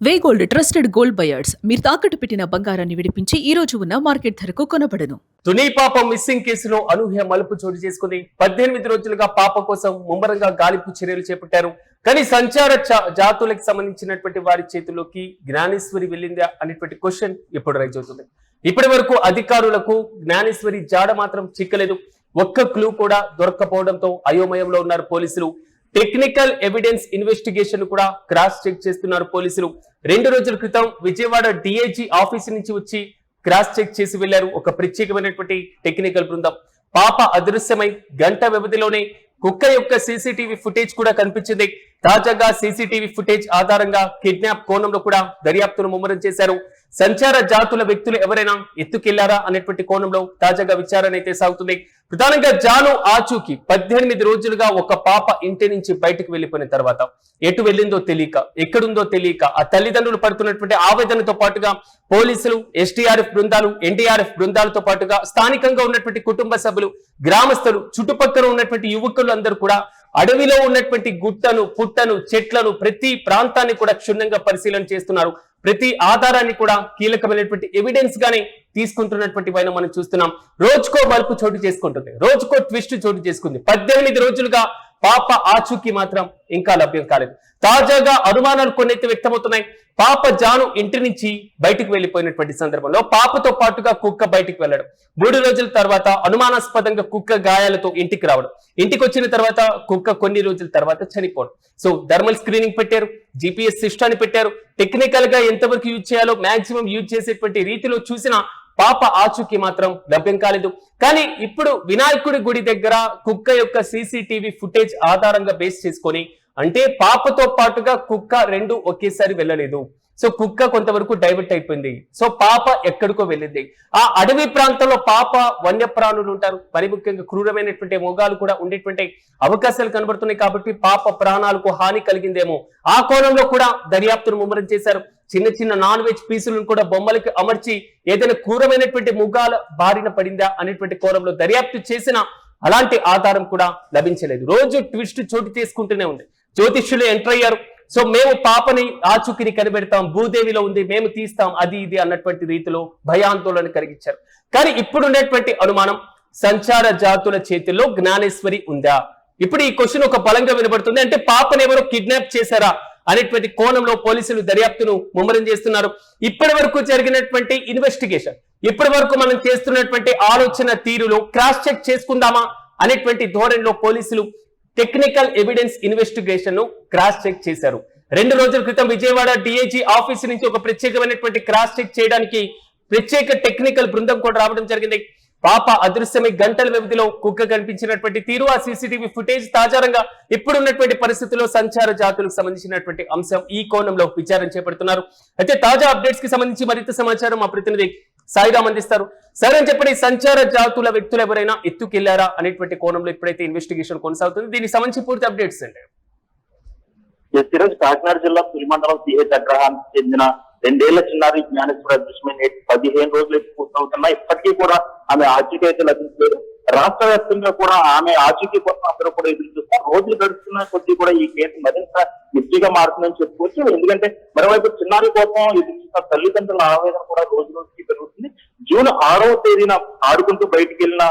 వే gold trusted gold buyers మీరు తాకట్టు పెట్టిన బంగారాన్ని విడిపించి ఈ రోజు ఉన్న మార్కెట్ ధరకు కొనబడను. తుని పాప మిస్సింగ్ కేసులో అనూహ్య మలుపు చోటు చేసుకుంది. 18 రోజులుగా పాప కోసం ముమ్మరంగా గాలింపు చర్యలు చేపట్టారు. కానీ సంచార జాతులకు సంబంధించినటువంటి వారి చేతుల్లోకి జ్ఞానేశ్వరి వెళ్ళిందా అనేటువంటి క్వశ్చన్ ఇప్పుడు రైజ్ అవుతుంది. ఇప్పటి వరకు అధికారులకు జ్ఞానేశ్వరి జాడ మాత్రం చిక్కలేదు. ఒక్క క్లూ కూడా దొరక్కపోవడంతో అయోమయంలో ఉన్నారు పోలీసులు. టెక్నికల్ ఎవిడెన్స్ ఇన్వెస్టిగేషన్ కూడా క్రాస్ చెక్ చేస్తున్నారు పోలీసులు. 2 రోజుల క్రితం విజయవాడ డిఐజీ ఆఫీస్ నుంచి వచ్చి క్రాస్ చెక్ చేసి వెళ్లారు ఒక ప్రత్యేకమైనటువంటి టెక్నికల్ బృందం. పాప అదృశ్యమై గంట వ్యవధిలోనే కుక్క యొక్క సీసీటీవీ ఫుటేజ్ కూడా కనిపించింది. తాజాగా సీసీటీవీ ఫుటేజ్ ఆధారంగా కిడ్నాప్ కోణంలో కూడా దర్యాప్తును ముమ్మరం చేశారు. సంచార జాతుల వ్యక్తులు ఎవరైనా ఎత్తుకెళ్లారా అనేటువంటి కోణంలో తాజాగా విచారణ అయితే సాగుతుంది. ప్రధానంగా జాను ఆచూకి 18 రోజులుగా ఒక పాప ఇంటి నుంచి బయటకు వెళ్లిపోయిన తర్వాత ఎటు వెళ్ళిందో తెలియక, ఎక్కడుందో తెలియక ఆ తల్లిదండ్రులు పడుతున్నటువంటి ఆవేదనతో పాటుగా పోలీసులు, ఎస్టీఆర్ఎఫ్ బృందాలు, ఎన్డీఆర్ఎఫ్ బృందాలతో పాటుగా స్థానికంగా ఉన్నటువంటి కుటుంబ సభ్యులు, గ్రామస్తులు, చుట్టుపక్కల ఉన్నటువంటి యువకులు అందరూ కూడా అడవిలో ఉన్నటువంటి గుట్టను, పుట్టను, చెట్లను, ప్రతి ప్రాంతాన్ని కూడా క్షుణ్ణంగా పరిశీలన చేస్తున్నారు. ప్రతి ఆధారాన్ని కూడా కీలకమైనటువంటి ఎవిడెన్స్ గానే తీసుకుంటున్నటువంటి పైన మనం చూస్తున్నాం. రోజుకో మలుపు చోటు చేసుకుంటుంది, రోజుకో ట్విస్ట్ చోటు చేసుకుంది. 18 రోజులుగా పాప ఆచూకీ మాత్రం ఇంకా లభ్యం కాలేదు. తాజాగా అనుమానాలు కొన్నైతే వ్యక్తమవుతున్నాయి. పాప జాను ఇంటి నుంచి బయటకు వెళ్లిపోయినటువంటి సందర్భంలో పాపతో పాటుగా కుక్క బయటికి వెళ్ళడం, 3 రోజుల తర్వాత అనుమానాస్పదంగా కుక్క గాయాలతో ఇంటికి రావడం, ఇంటికి వచ్చిన తర్వాత కుక్క కొన్ని రోజుల తర్వాత చనిపోవడం. సో థర్మల్ స్క్రీనింగ్ పెట్టారు, జిపిఎస్ సిస్టాన్ని పెట్టారు. టెక్నికల్ గా ఎంతవరకు యూజ్ చేయాలో మాక్సిమం యూజ్ చేసేటువంటి రీతిలో చూసిన పాప ఆచూకీ మాత్రం లభ్యం కాలేదు. కానీ ఇప్పుడు వినాయకుడి గుడి దగ్గర కుక్క యొక్క సీసీటీవీ ఫుటేజ్ ఆధారంగా బేస్ చేసుకొని, అంటే పాపతో పాటుగా కుక్క 2 ఒకేసారి వెళ్ళలేదు. సో కుక్క కొంతవరకు డైవర్ట్ అయిపోయింది. సో పాప ఎక్కడికో వెళ్ళింది. ఆ అడవి ప్రాంతంలో పాప వన్యప్రాణులు ఉంటారు, మరి ముఖ్యంగా క్రూరమైనటువంటి మొగాలు కూడా ఉండేటువంటి అవకాశాలు కనబడుతున్నాయి. కాబట్టి పాప ప్రాణాలకు హాని కలిగిందేమో ఆ కోణంలో కూడా దర్యాప్తును ముమ్మరం చేశారు. చిన్న చిన్న నాన్ వెజ్ పీసులను కూడా బొమ్మలకి అమర్చి ఏదైనా క్రూరమైనటువంటి ముగాల బారిన పడిందా అనేటువంటి కోణంలో దర్యాప్తు చేసిన అలాంటి ఆధారం కూడా లభించలేదు. రోజు ట్విస్ట్ చోటు చేసుకుంటూనే ఉంది. జ్యోతిష్యులు ఎంటర్ అయ్యారు. సో మేము పాపని ఆచూకీని కనిపెడతాం, భూదేవిలో ఉంది, మేము తీస్తాం, అది ఇది అన్నటువంటి రీతిలో భయాందోళన కలిగించారు. కానీ ఇప్పుడున్నటువంటి అనుమానం, సంచార జాతుల చేతుల్లో జ్ఞానేశ్వరి ఉందా? ఇప్పుడు ఈ క్వశ్చన్ ఒక బలంగా వినబడుతుంది. అంటే పాపని ఎవరో కిడ్నాప్ చేశారా అనేటువంటి కోణంలో పోలీసులు దర్యాప్తును ముమ్మరం చేస్తున్నారు. ఇప్పటి వరకు జరిగినటువంటి ఇన్వెస్టిగేషన్, ఇప్పటి వరకు మనం చేస్తున్నటువంటి ఆలోచన తీరులో క్రాస్ చెక్ చేసుకుందామా అనేటువంటి ధోరణిలో పోలీసులు టెక్నికల్ ఎవిడెన్స్ ఇన్వెస్టిగేషన్ ను క్రాస్ చెక్ చేశారు. 2 రోజుల క్రితం విజయవాడ డిఐజీ ఆఫీస్ నుంచి ఒక ప్రత్యేకమైనటువంటి క్రాస్ చెక్ చేయడానికి ప్రత్యేక టెక్నికల్ బృందం కూడా రావడం జరిగింది. పాప అదృశ్యమై గంటల వ్యవధిలో కుక్క కనిపించినటువంటి తీరు, ఆ సీసీటీవీ ఫుటేజ్ తాజాగా ఇప్పుడున్నటువంటి పరిస్థితుల్లో సంచార జాతులకు సంబంధించినటువంటి అంశం, ఈ కోణంలో విచారణ చేపడుతున్నారు. అయితే తాజా అప్డేట్స్ కి సంబంధించి మరింత సమాచారం మా ప్రతినిధి సాయిరామ్ అందిస్తారు. సరే అని చెప్పండి, సంచార జాతుల వ్యక్తులు ఎవరైనా ఎత్తుకెళ్లారా అనేటువంటి కోణంలో ఇప్పుడైతే ఇన్వెస్టిగేషన్ కొనసాగుతుంది. దీనికి సంబంధించి పూర్తి అప్డేట్స్ అండి. కాకినాడ జిల్లా పులి మండలం సిహెచ్ అగ్రహానికి చెందిన 2 ఏళ్ల చిన్నారి జ్ఞానేశ్వరి అదృశ్యమైన 15 రోజులు పూర్తవుతున్నా ఇప్పటికీ కూడా ఆమె ఆచూకీ అయితే లభించలేదు. రాష్ట్ర వ్యాప్తంగా కూడా ఆమె ఆచూకీ కోసం అందరూ కూడా ఎదురు చూస్తారు. రోజులు గడుస్తున్న కొద్దీ కూడా ఈ కేసు మరింత మిస్టీగా మారుతుందని చెప్పుకోవచ్చు. ఎందుకంటే మరోవైపు చిన్నారి కోసం ఎదురు చూస్తున్న తల్లిదండ్రుల ఆవేదన కూడా రోజు రోజుకి పెరుగుతుంది. జూన్ 6వ తేదీన ఆడుకుంటూ బయటికి వెళ్ళిన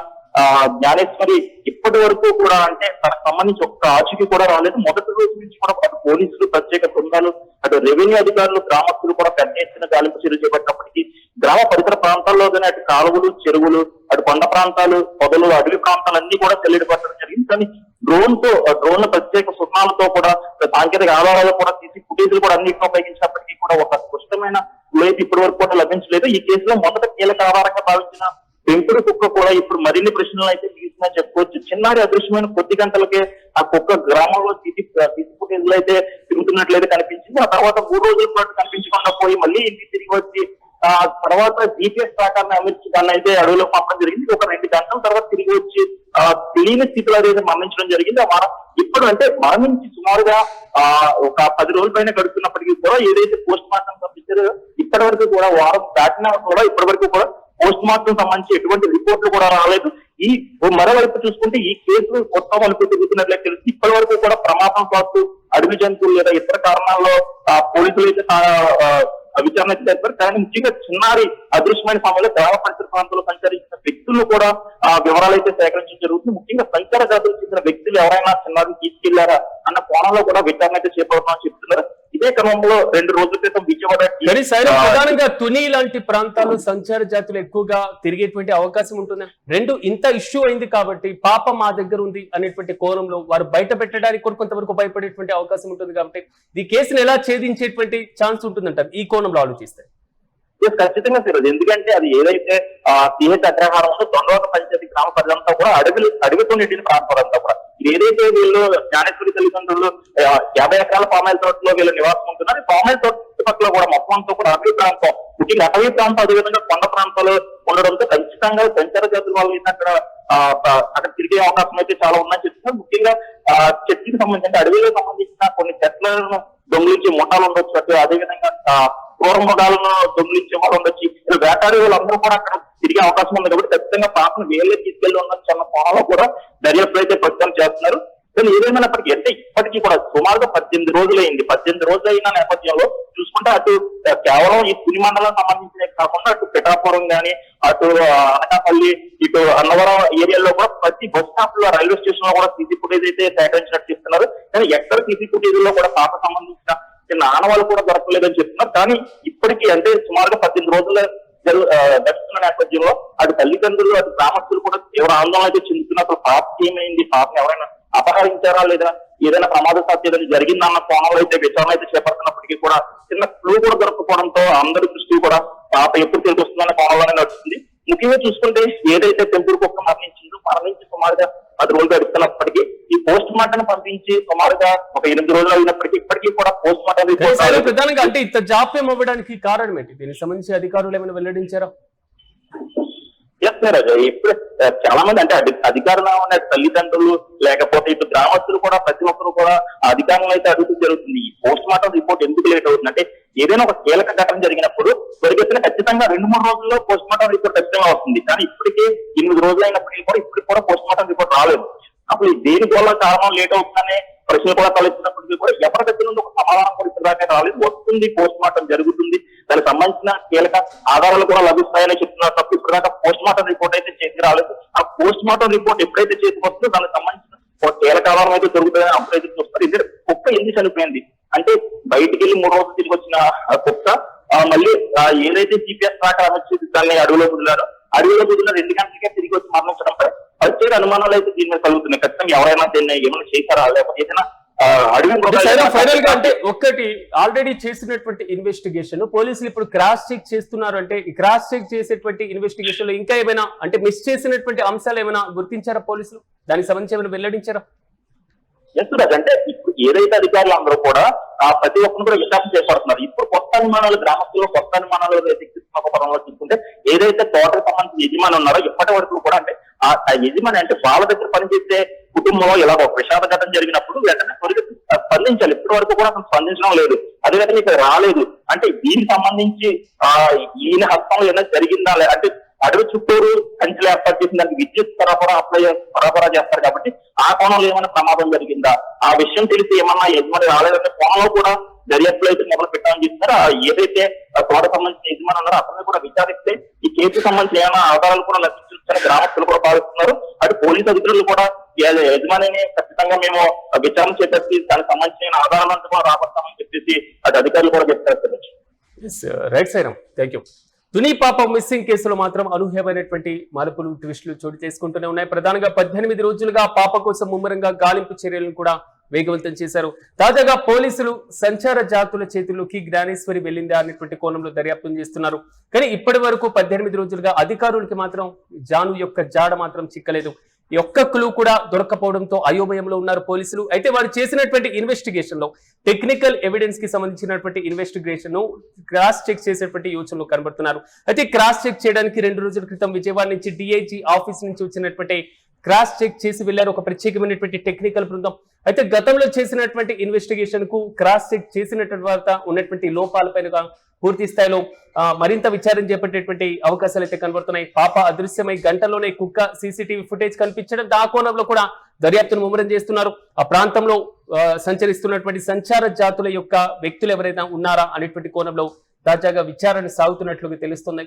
జ్ఞానేశ్వరి ఇప్పటి వరకు కూడా, అంటే తనకు సంబంధించి ఒక్క ఆచూకీ కూడా రాలేదు. మొదటి రోజు నుంచి కూడా అటు పోలీసులు, ప్రత్యేక బృందాలు, అటు రెవెన్యూ అధికారులు, గ్రామస్తులు కూడా పెద్ద ఎత్తున గాలింపు చర్యలు చేపట్టినప్పటికీ గ్రామ పరిసర ప్రాంతాల్లోనే అటు కాలువలు, చెరువులు, అటు కొండ ప్రాంతాలు, పొదలు, అడవి ప్రాంతాలన్నీ కూడా చెల్లెడి పట్టడం జరిగింది. కానీ డ్రోన్ ప్రత్యేక సున్నాలతో కూడా సాంకేతిక ఆధారాలు కూడా తీసి ఫుటేజ్లు కూడా అన్నింటిని ఉపయోగించినప్పటికీ కూడా ఒక స్పష్టమైన అయితే ఇప్పటి వరకు కూడా లభించలేదు. ఈ కేసులో మొదట కీలక ఆధారంగా భావించిన పెంపుడు కుక్క కూడా ఇప్పుడు మరిన్ని ప్రశ్నలు అయితే తీసుకుని చెప్పుకోవచ్చు. చిన్నారి అదృశ్యమైన కొద్ది గంటలకే ఆ కుక్క గ్రామంలో తీసి ఫుటేజ్లు అయితే తిరుగుతున్నట్లయితే కనిపించింది. ఆ తర్వాత 3 రోజుల పాటు కనిపించకుండా పోయి మళ్ళీ ఇంటికి తిరిగి వచ్చి ఆ తర్వాత జిపిఎస్ ట్రాకర్ని అమర్చి దాన్ని అయితే అడవిలో పంపడం జరిగింది. ఒక 2 గంటల తర్వాత తిరిగి వచ్చి తెలియని స్థితిలో అయితే మరణించడం జరిగింది. ఇప్పుడు అంటే మరణించి సుమారుగా ఒక 10 రోజుల పైన గడుస్తున్నప్పటికీ కూడా ఏదైతే పోస్ట్ మార్టం పంపించారో ఇప్పటి వరకు కూడా వారం దాటినా కూడా ఇప్పటి వరకు కూడా పోస్ట్ మార్టం సంబంధించి ఎటువంటి రిపోర్ట్లు కూడా రాలేదు. మరోవైపు చూసుకుంటే ఈ కేసు కొత్త మలుపు తిరుగుతున్నట్లయితే తెలుసు. ఇప్పటి వరకు కూడా ప్రమాదం కావచ్చు అడవి జంతువులు లేదా ఇతర కారణాల్లో పోలీసులు అయితే విచారణ చేస్తారు. కానీ ముఖ్యంగా చిన్నారి అదృశ్యమైన సమయంలో గ్రామ పరిసర ప్రాంతాల్లో సంచరించిన వ్యక్తులు కూడా వివరాలు అయితే సేకరించడం జరుగుతుంది. ముఖ్యంగా సంచార జాతులకు చెందిన వ్యక్తులు ఎవరైనా చిన్నారిని తీసుకెళ్లారా అన్న కోణంలో కూడా విచారణ అయితే చేపడుతున్నామని చెప్తున్నారు. ఇదే క్రమంలో 2 రోజుల క్రితం విజయవాడ ప్రధానంగా తుని లాంటి ప్రాంతాల్లో సంచార జాతులు ఎక్కువగా తిరిగేటువంటి అవకాశం ఉంటుంది. ఇంత ఇష్యూ అయింది కాబట్టి పాప మా దగ్గర ఉంది అనేటువంటి కోణంలో వారు బయట పెట్టడానికి కూడా కొంతవరకు భయపడేటువంటి అవకాశం ఉంటుంది. కాబట్టి ఈ కేసును ఎలా ఛేదించేటువంటి ఛాన్స్ ఉంటుందంట ఈ కోణంలో ఆలోచిస్తే? ఖచ్చితంగా తెలియదు. ఎందుకంటే అది ఏదైతే సిహెచ్ అగ్రహారంలో దొండవక పంచాయతీ గ్రామ ప్రజలంతా కూడా అడవితో నిండిన ప్రాంతాలంతా కూడా ఏదైతే వీళ్ళు జ్ఞానేశ్వరి తల్లిదండ్రులు 50 ఎకరాల పామాయిల్ తోటలో వీళ్ళు నివాసం ఉంటున్నారు. ఈ పామాయిల్ తోట చుట్టుపక్కల కూడా మొత్తం అంతా కూడా అటవీ ప్రాంతం, ముఖ్యంగా అటవీ ప్రాంతం అదేవిధంగా కొండ ప్రాంతాలు ఉండడంతో ఖచ్చితంగా సంచార జాతుల వాళ్ళు అక్కడ తిరిగే అవకాశం అయితే చాలా ఉందని చెప్తున్నారు. ముఖ్యంగా చెట్టుకి సంబంధించి అడవిలో సంబంధించిన కొన్ని చెట్లను దొంగిలించే ముఠాలు ఉండొచ్చు, అదేవిధంగా క్రూర మృగాలను దొంగిలించే వాళ్ళు ఉండొచ్చు. వేటాడే వాళ్ళందరూ కూడా అక్కడ తిరిగే అవకాశం ఉంది కాబట్టి ఖచ్చితంగా పాపను వేళ్ళే తీసుకెళ్లి ఉండొచ్చు అన్న కోణంలో కూడా దర్యాప్తు అయితే ప్రస్తుతం చేస్తున్నారు. కానీ ఏదేమైనప్పటికీ అంటే ఇప్పటికీ కూడా సుమారుగా 18 రోజులైంది. 18 రోజులు అయిన నేపథ్యంలో చూసుకుంటే అటు కేవలం ఈ తుని మండలం సంబంధించిన కాకుండా అటు పిఠాపురం గానీ, అటు అనకాపల్లి, ఇటు అన్నవరం ఏరియాలో కూడా ప్రతి బస్ స్టాప్ లో, రైల్వే స్టేషన్ లో కూడా సీసీ ఫుటేజ్ అయితే సేకరించినట్టు చెప్తున్నారు. కానీ ఎక్కడ సీసీ ఫుటేజ్ లో కూడా పాప సంబంధించిన చిన్న ఆనవాళ్ళు కూడా దొరకలేదని చెప్తున్నారు. కానీ ఇప్పటికీ అంటే సుమారుగా 18 రోజుల గడుస్తున్న నేపథ్యంలో అటు తల్లిదండ్రులు, అటు గ్రామస్తులు కూడా తీవ్ర ఆందోళన అయితే చెందుతున్నారు. పాప ఏమైంది, పాపను ఎవరైనా అపహరించారా లేదా ఏదైనా ప్రమాద సాధ్యత జరిగిందన్న కోణంలో అయితే విచారణ అయితే చేపడుతున్నప్పటికీ కూడా చిన్న క్లూ కూడా దొరకపోవడంతో అందరి దృష్టి కూడా పాప ఎప్పుడు తిరిగి వస్తుందన్న కోణంలోనే నడుస్తుంది. ముఖ్యంగా చూసుకుంటే ఏదైతే పెంపుడు కుక్క మరణించి సుమారుగా 10 రోజులు గడుస్తున్నప్పటికీ ఈ పోస్ట్ మార్టం పంపించి సుమారుగా ఒక 8 రోజులు అయినప్పటికీ ఇప్పటికీ కూడా పోస్ట్ మార్టం రిపోర్ట్ ప్రధానంగా అంటే ఇంత జాప్యం అవ్వడానికి కారణం ఏంటి? దీనికి సంబంధించి అధికారులు ఏమైనా వెల్లడించారా? ఇప్పుడు చాలా మంది అంటే అధికారులు ఉన్న తల్లిదండ్రులు లేకపోతే ఇటు గ్రామస్తులు కూడా ప్రతి ఒక్కరు కూడా అధికారులు అయితే అడుగుతూ జరుగుతుంది. ఈ పోస్ట్ మార్టం రిపోర్ట్ ఎందుకు లేట్ అవుతుంది అంటే ఏదైనా ఒక కీలక ఘటన జరిగినప్పుడు త్వరిగతిన ఖచ్చితంగా 2-3 రోజుల్లో పోస్ట్ మార్టం రిపోర్ట్ ఖచ్చితంగా వస్తుంది. కానీ ఇప్పటికే 8 రోజులు అయినప్పటికీ కూడా ఇప్పటికి కూడా పోస్ట్ మార్టం రిపోర్ట్ రాలేదు. అప్పుడు దేని వల్ల కారణం లేట్ అవుతుందనే ప్రశ్నలు కూడా తలెత్తినప్పటికీ కూడా ఎవరి దగ్గర నుండి ఒక సమాధానం కూడా ఇప్పటిదాకా రాలేదు. వస్తుంది, పోస్ట్ మార్టం జరుగుతుంది, దానికి సంబంధించిన కీలక ఆధారాలు కూడా లభిస్తాయని చెప్తున్నారు తప్ప ఇప్పటిదాకా పోస్ట్ మార్టం రిపోర్ట్ అయితే చేతికి రాలేదు. ఆ పోస్ట్ మార్టం రిపోర్ట్ ఎప్పుడైతే చేతికి వస్తుందో దానికి సంబంధించిన కీలక ఆధారం అయితే దొరుకుతుందని అప్పుడైతే చూస్తారు. ఇద్దరు కుక్క ఎందుకు చనిపోయింది అంటే బయటికి వెళ్ళి 3 రోజులు తిరిగి వచ్చిన కుక్క మళ్ళీ ఏదైతే జీపీఎస్ ట్రాకర్ వచ్చి దాన్ని అడవిలో వదిలారో అడవిలో వదిలిన 2 గంటలకే తిరిగి వచ్చి మరణించడంపై వచ్చే అనుమానాలు అయితే దీని మీద కలుగుతున్నాయి. ఖచ్చితంగా ఎవరైనా దీన్ని ఏమైనా చేశారా లేకపోతే ఏదైనా ఫైనల్ గా అంటే ఒక్కటి ఆల్రెడీ చేసినటువంటి ఇన్వెస్టిగేషన్ పోలీసులు ఇప్పుడు క్రాస్ చెక్ చేస్తున్నారు. అంటే ఈ క్రాస్ చెక్ చేసేటువంటి ఇన్వెస్టిగేషన్ లో ఇంకా ఏమైనా అంటే మిస్ చేసినటువంటి అంశాలు ఏమైనా గుర్తించారా పోలీసులు? దానికి సంబంధించి ఏమైనా వెల్లడించారా? అంటే ఇప్పుడు ఏదైతే అధికారులు అందరూ కూడా ప్రతి ఒక్కరు కూడా విచారణ చేపడుతున్నారు. ఇప్పుడు కొత్త అనుమానాలు గ్రామస్తులు కొత్త అనుమానాలు పరంలో చూసుకుంటే ఏదైతే తోటకు సంబంధించిన యజమాని ఉన్నారో ఇప్పటి వరకు కూడా అంటే ఆ యజమాని అంటే వాళ్ళ దగ్గర పనిచేసే కుటుంబంలో ఇలా ఒక విషాద ఘటన జరిగినప్పుడు వెంటనే స్పందించాలి. ఇప్పటి వరకు కూడా అసలు స్పందించడం లేదు. అదేవిధంగా ఇక్కడ రాలేదు అంటే దీనికి సంబంధించి ఈయన హస్తంలో ఏదైనా జరిగిందా అంటే అడవి చుట్టూరు కంచెలు ఏర్పాటు చేసిన దానికి విద్యుత్ సరఫరా చేస్తారు కాబట్టి ఆ కోణంలో ఏమైనా ప్రమాదం జరిగిందా, ఆ విషయం తెలిసి ఏమన్నా యజమాని రాలేదంటే కోణంలో కూడా దర్యాప్తులు అయితే మొదలు పెట్టామని చెప్తున్నారు. ఏదైతే తోట సంబంధించిన యజమాని ఉన్నారో అతన్ని కూడా విచారిస్తే ఈ కేసుకు సంబంధించి ఏమైనా ఆధారాలు కూడా లభించాలని గ్రామస్తులు కూడా భావిస్తున్నారు. అటు పోలీసు అధికారులు కూడా యజమానిని ఖచ్చితంగా మేము విచారణ చేపట్టి దానికి సంబంధించిన ఆధారాలంతా కూడా రాబడతామని చెప్పేసి అటు అధికారులు కూడా చెప్తారు. Right Sairam, thank you. Tuni పాప మిస్సింగ్ కేసులో మాత్రం అనూహ్యమైనటువంటి మలుపులు ట్విస్టులు చోటు చేసుకుంటూనే ఉన్నాయి. ప్రధానంగా 18 రోజులుగా పాప కోసం ముమ్మరంగా గాలింపు చర్యలను కూడా వేగవంతం చేశారు. తాజాగా పోలీసులు సంచార జాతుల చేతుల్లోకి జ్ఞానేశ్వరి వెళ్ళిందా అనేటువంటి కోణంలో దర్యాప్తు చేస్తున్నారు. కానీ ఇప్పటి వరకు 18 రోజులుగా అధికారులకి మాత్రం జాను యొక్క జాడ మాత్రం చిక్కలేదు. ఈ ఒక్క క్లూ కూడా దొరకపోవడంతో అయోమయంలో ఉన్నారు పోలీసులు. అయితే వారు చేసినటువంటి ఇన్వెస్టిగేషన్ లో టెక్నికల్ ఎవిడెన్స్ కి సంబంధించినటువంటి ఇన్వెస్టిగేషన్ ను క్రాస్ చెక్ చేసేటువంటి యోచనలు కనబడుతున్నారు. అయితే క్రాస్ చెక్ చేయడానికి 2 రోజుల క్రితం విజయవాడ నుంచి డిఐజీ ఆఫీస్ నుంచి వచ్చినటువంటి క్రాస్ చెక్ చేసి వెళ్లారు ఒక ప్రత్యేకమైనటువంటి టెక్నికల్ బృందం. అయితే గతంలో చేసినటువంటి ఇన్వెస్టిగేషన్ కు క్రాస్ చెక్ చేసిన తర్వాత ఉన్నటువంటి లోపాలపైన పూర్తి స్థాయిలో మరింత విచారణ చేపట్టేటువంటి అవకాశాలు అయితే కనబడుతున్నాయి. పాప అదృశ్యమై గంటలోనే కుక్క సీసీటీవీ ఫుటేజ్ కనిపించడం ఆ కోణంలో కూడా దర్యాప్తును ముమ్మరం చేస్తున్నారు. ఆ ప్రాంతంలో సంచరిస్తున్నటువంటి సంచార జాతుల యొక్క వ్యక్తులు ఎవరైనా ఉన్నారా అనేటువంటి కోణంలో తాజాగా విచారణ సాగుతున్నట్లుగా తెలుస్తుంది.